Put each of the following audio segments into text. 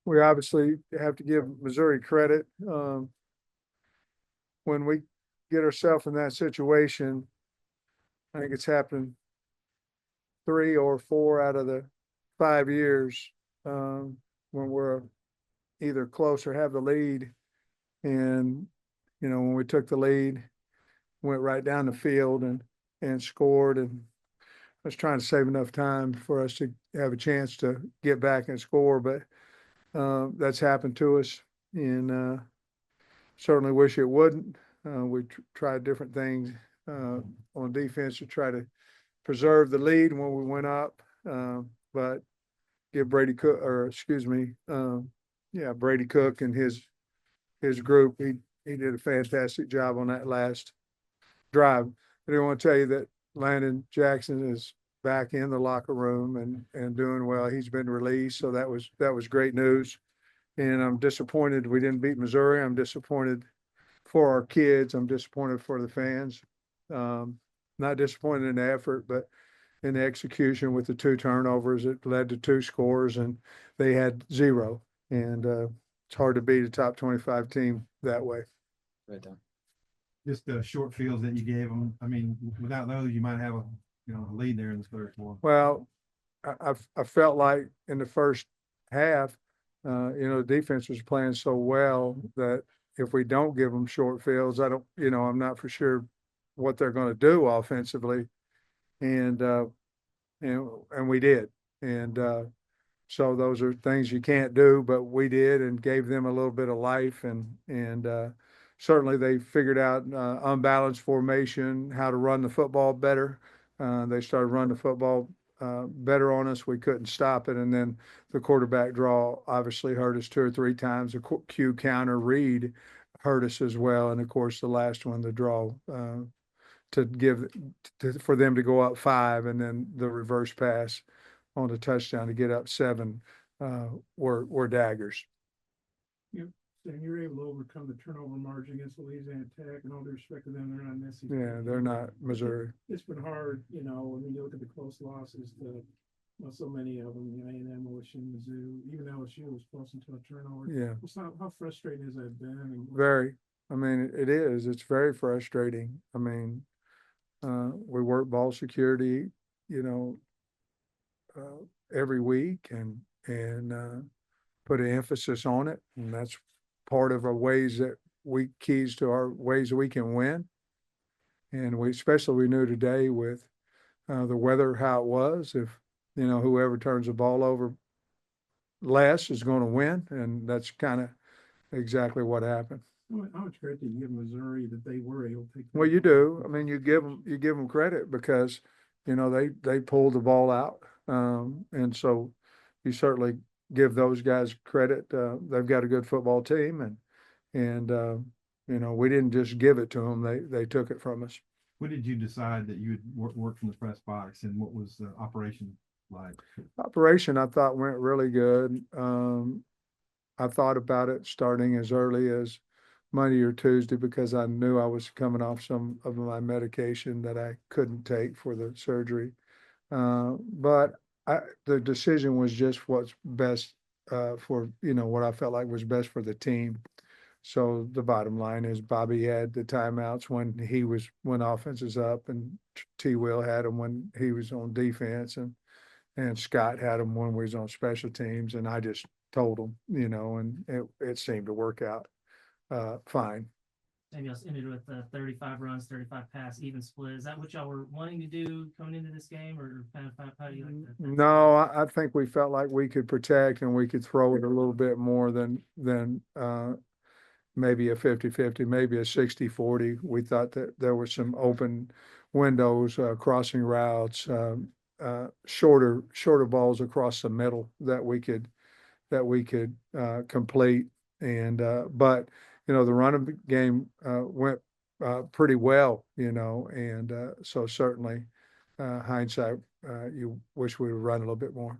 we obviously have to give Missouri credit. When we get ourselves in that situation, I think it's happened 3 or 4 out of the 5 years, when we're either close or have the lead. And, when we took the lead, went right down the field and scored, and I was trying to save enough time for us to have a chance to get back and score, but that's happened to us, and certainly wish it wouldn't. We tried different things on defense to try to preserve the lead when we went up, but give Brady Cook, or excuse me, Brady Cook and his group. He did a fantastic job on that last drive. I do want to tell you that Landon Jackson is back in the locker room and doing well. He's been released, so that was great news. And I'm disappointed we didn't beat Missouri. I'm disappointed for our kids. I'm disappointed for the fans. Not disappointed in the effort, but in the execution with the 2 turnovers. It led to 2 scores, and they had 0. And it's hard to beat a top 25 team that way. Right down. Just the short fields that you gave them. I mean, without those, you might have a lead there in the third quarter. Well, I felt like in the first half, the defense was playing so well that if we don't give them short fields, I'm not for sure what they're going to do offensively. And we did. And so those are things you can't do, but we did, and gave them a little bit of life. And certainly they figured out unbalanced formation, how to run the football better. They started running the football better on us. We couldn't stop it. And then the quarterback draw obviously hurt us 2 or 3 times. The Q counter read hurt us as well. And of course, the last one, the draw for them to go up 5, and then the reverse pass on the touchdown to get up 7 were daggers. And you're able to overcome the turnover margin against Louisiana Tech, and all due respect to them, they're not SEC. Yeah, they're not Missouri. It's been hard, when you look at the close losses, so many of them, A&M, OSU, Mizzou, even LSU was close into a turnover. Yeah. So how frustrating has that been? Very. I mean, it is. It's very frustrating. I mean, we work ball security, every week, and put an emphasis on it, and that's part of our ways that keys to our ways we can win. And we knew today with the weather how it was, if whoever turns the ball over less is going to win, and that's kind of exactly what happened. How much credit do you give Missouri that they were able to take? Well, you do. I mean, you give them credit because they pulled the ball out, and so you certainly give those guys credit. They've got a good football team, and we didn't just give it to them; they took it from us. When did you decide that you would work from the press box, and what was the operation like? Operation, I thought, went really good. I thought about it starting as early as Monday or Tuesday because I knew I was coming off some of my medication that I couldn't take for the surgery. But the decision was just what's best for, what I felt like was best for the team. So the bottom line is Bobby had the timeouts when offense is up, and T. Will had them when he was on defense, and Scott had them when we was on special teams, and I just told them, and it seemed to work out fine. Maybe y'all ended with 35 runs, 35 pass, even split. Is that what y'all were wanting to do coming into this game, or kind of how do you like that? No, I think we felt like we could protect and we could throw it a little bit more than maybe a 50-50, maybe a 60-40. We thought that there were some open windows, crossing routes, shorter balls across the middle that we could complete. And but the running game went pretty well, and so certainly hindsight, you wish we would run a little bit more.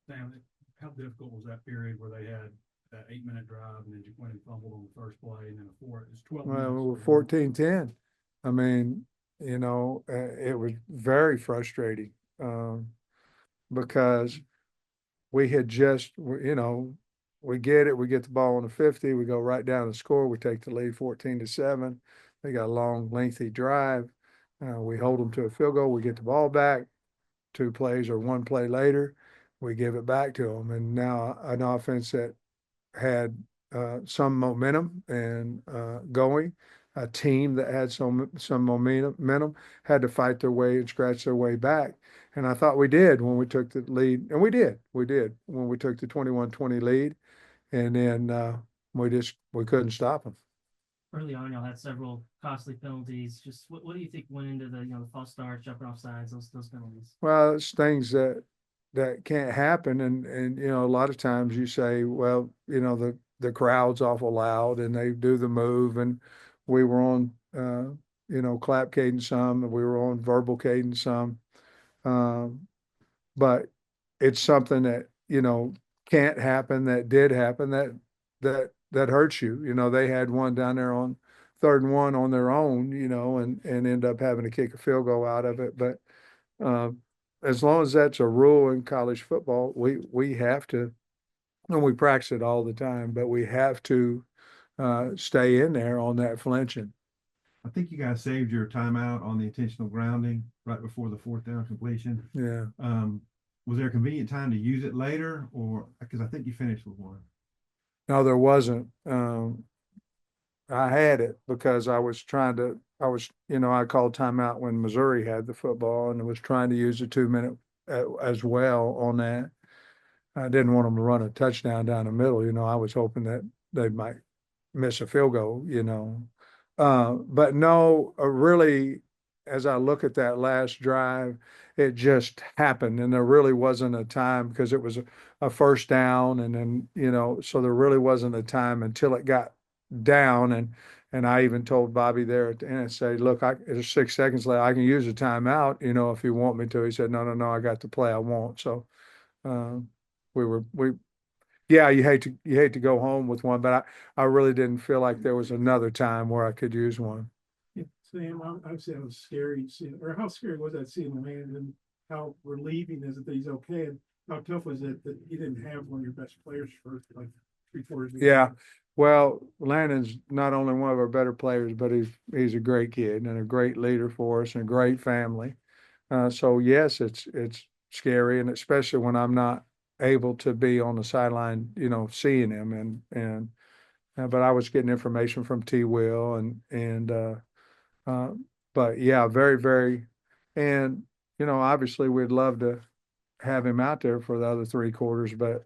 Sam, how difficult was that period where they had that 8-minute drive, and then you went and fumbled on the first play, and then it's 12 minutes? Well, we were 14-10. I mean, it was very frustrating because we had just, we get it, we get the ball on the 50, we go right down and score, we take the lead 14-7. They got a long, lengthy drive. We hold them to a field goal, we get the ball back, 2 plays or 1 play later, we give it back to them. And now an offense that had some momentum and going, a team that had some momentum had to fight their way and scratch their way back. And I thought we did when we took the lead, and we did when we took the 21-20 lead, and then we couldn't stop them. Early on, y'all had several costly penalties. Just what do you think went into the the false start, jumping off sides, those penalties? Well, it's things that can't happen, and a lot of times you say, well, the crowd's awful loud, and they do the move, and we were on clap cadence some, and we were on verbal cadence some, um, but it's something that can't happen, that did happen, that hurts you. They had one down there on 3rd and 1 on their own, and end up having to kick a field goal out of it, but uh, as long as that's a rule in college football, we have to, and we practice it all the time, but we have to stay in there on that flinching. I think you guys saved your timeout on the intentional grounding right before the 4th down completion. Yeah. Was there a convenient time to use it later, or because I think you finished with one? No, there wasn't. I had it because I was, I called timeout when Missouri had the football and was trying to use the 2-minute as well on that. I didn't want them to run a touchdown down the middle. I was hoping that they might miss a field goal, but no, really, as I look at that last drive, it just happened. And there really wasn't a time because it was a 1st down. And then, so there really wasn't a time until it got down. And I even told Bobby there at the end, I say, look, there's 6 seconds left. I can use a timeout, if you want me to. He said, no, I got the play I want. So, yeah, you hate to go home with one, but I really didn't feel like there was another time where I could use one. Yeah, Sam, obviously that was scary seeing, or how scary was that seeing the man, and how relieving is it that he's okay? And how tough was it that you didn't have one of your best players for like 3/4 of the Yeah. game? Well, Landon's not only one of our better players, but he's a great kid and a great leader for us and a great family. So yes, it's scary, and especially when I'm not able to be on the sideline, seeing him but I was getting information from T. Will uh, but yeah, very, very, and obviously we'd love to have him out there for the other 3 quarters, but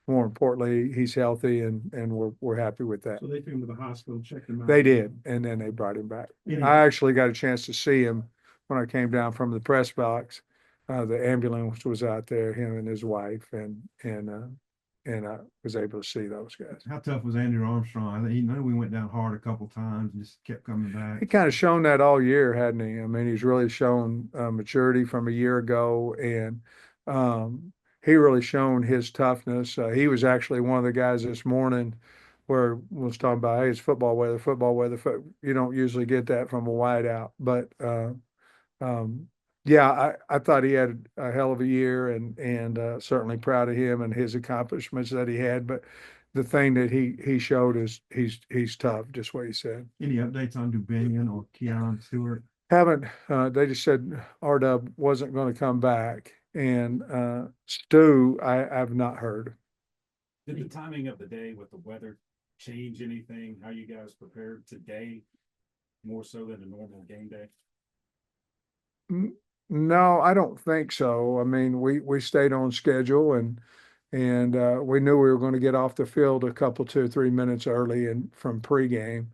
more importantly, he's healthy and we're happy with that. So they took him to the hospital, checked him out. They did, and then they brought him back. Yeah. I actually got a chance to see him when I came down from the press box. The ambulance was out there, him and his wife, and I was able to see those guys. How tough was Andrew Armstrong? I know we went down hard a couple times and just kept coming back. He kind of shown that all year, hadn't he? I mean, he's really shown maturity from a year ago, and he really shown his toughness. He was actually one of the guys this morning where we was talking about, hey, it's football weather. You don't usually get that from a wideout, but yeah, I thought he had a hell of a year, and certainly proud of him and his accomplishments that he had. But the thing that he showed is he's tough, just what he said. Any updates on Dubinion or Keon Stewart? Haven't, they just said R-Dub wasn't going to come back, and Stu, I've not heard. Did the timing of the day with the weather change anything? How you guys prepared today more so than a normal game day? No, I don't think so. I mean, we stayed on schedule, and we knew we were going to get off the field a couple, 2 or 3 minutes early and from pregame.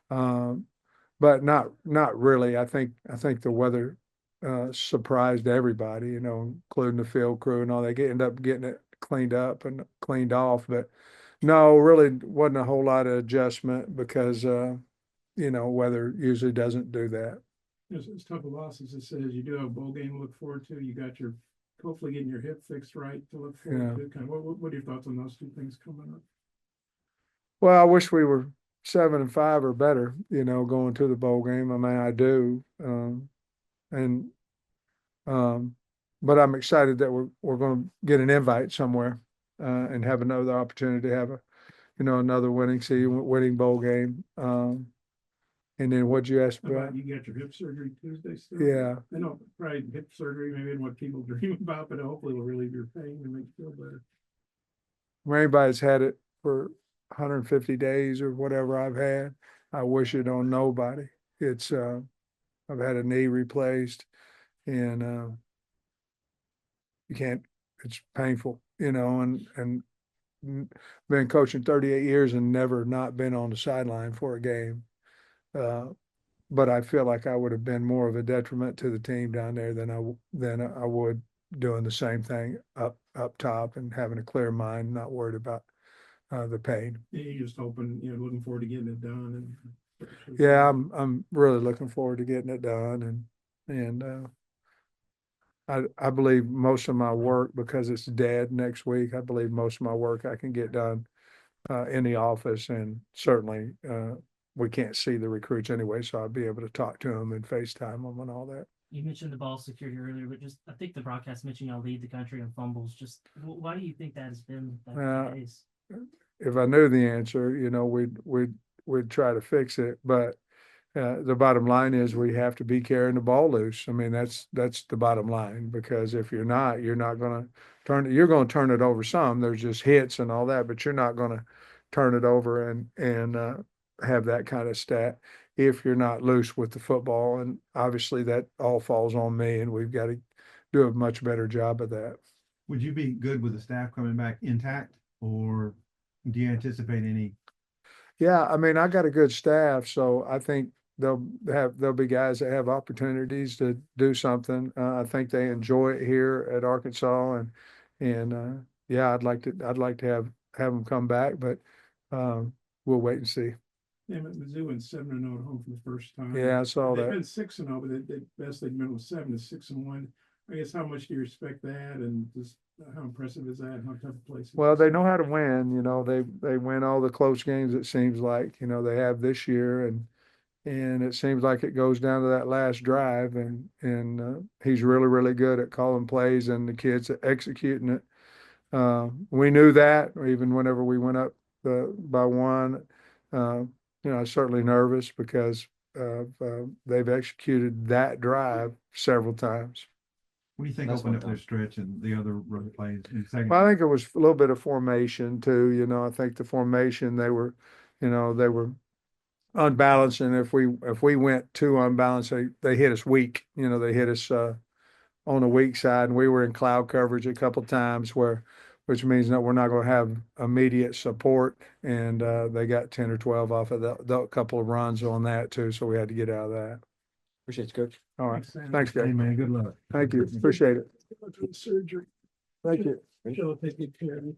But not really. I think the weather surprised everybody, including the field crew and all. They end up getting it cleaned up and cleaned off, but no, really wasn't a whole lot of adjustment because weather usually doesn't do that. It's tough of losses. It says you do have a bowl game to look forward to. You got hopefully getting your hip fixed right to look forward to. Kind of, what are your thoughts on those 2 things coming up? Well, I wish we were 7-5 or better, going to the bowl game. I mean, I do. But I'm excited that we're going to get an invite somewhere. and have another opportunity to have another winning season, winning bowl game. And then what'd you ask How about about? you got your hip surgery Tuesday still? Yeah, I know probably hip surgery, maybe isn't what people dream about, but hopefully it'll relieve your pain and make you feel better. for anybody that's had it for 150 days or whatever I've had, I wish it on nobody. It's, I've had a knee replaced and, you can't, it's painful, and been coaching 38 years and never not been on the sideline for a game. But I feel like I would have been more of a detriment to the team down there than I would doing the same thing up top and having a clear mind, not worried about the pain. Yeah, you're just hoping, looking forward to getting it done and. Yeah, I'm really looking forward to getting it done and I believe most of my work, because it's dead next week, I believe most of my work I can get done in the office, and certainly we can't see the recruits anyway, so I'll be able to talk to them and FaceTime them and all that. You mentioned the ball security earlier, but just I think the broadcast mentioned y'all lead the country in fumbles. Just why do you think that has been the case? If I knew the answer, we'd try to fix it, but the bottom line is we have to be carrying the ball loose. I mean, that's the bottom line, because if you're not gonna you're gonna turn it over some. There's just hits and all that, but you're not gonna turn it over and have that kind of stat if you're not loose with the football. And obviously that all falls on me, and we've got to do a much better job of that. Would you be good with the staff coming back intact, or do you anticipate any? Yeah, I mean, I got a good staff, so I think there'll be guys that have opportunities to do something. I think they enjoy it here at Arkansas, and yeah, I'd like to have them come back, but we'll wait and see. Yeah, but Mizzou went 7-0 at home for the first time. Yeah, I saw They've that. been 6-0, but the best they've been was 7 to 6-1. I guess how much do you respect that, and just how impressive is that? And how tough a place? Is Well, this? they know how to win. They win all the close games. It seems like they have this year, and it seems like it goes down to that last drive, and he's really, really good at calling plays, and the kids are executing it. We knew that even whenever we went up by one. I was certainly nervous because they've executed that drive several times. What do you think That's opened what up their stretch and the other road plays in the second? Well, I think it was a little bit of formation too. I think the formation they were unbalanced, and if we went too unbalanced, they hit us weak. They hit us on the weak side, and we were in cloud coverage a couple times which means that we're not going to have immediate support, and they got 10 or 12 off of the couple of runs on that too, so we had to get out of that. Appreciate you, Coach. All right, Thanks, Sam. thanks, Hey, guys. man, good luck. Thank you, appreciate it. Go through the surgery. Thank you. She'll take good care of you.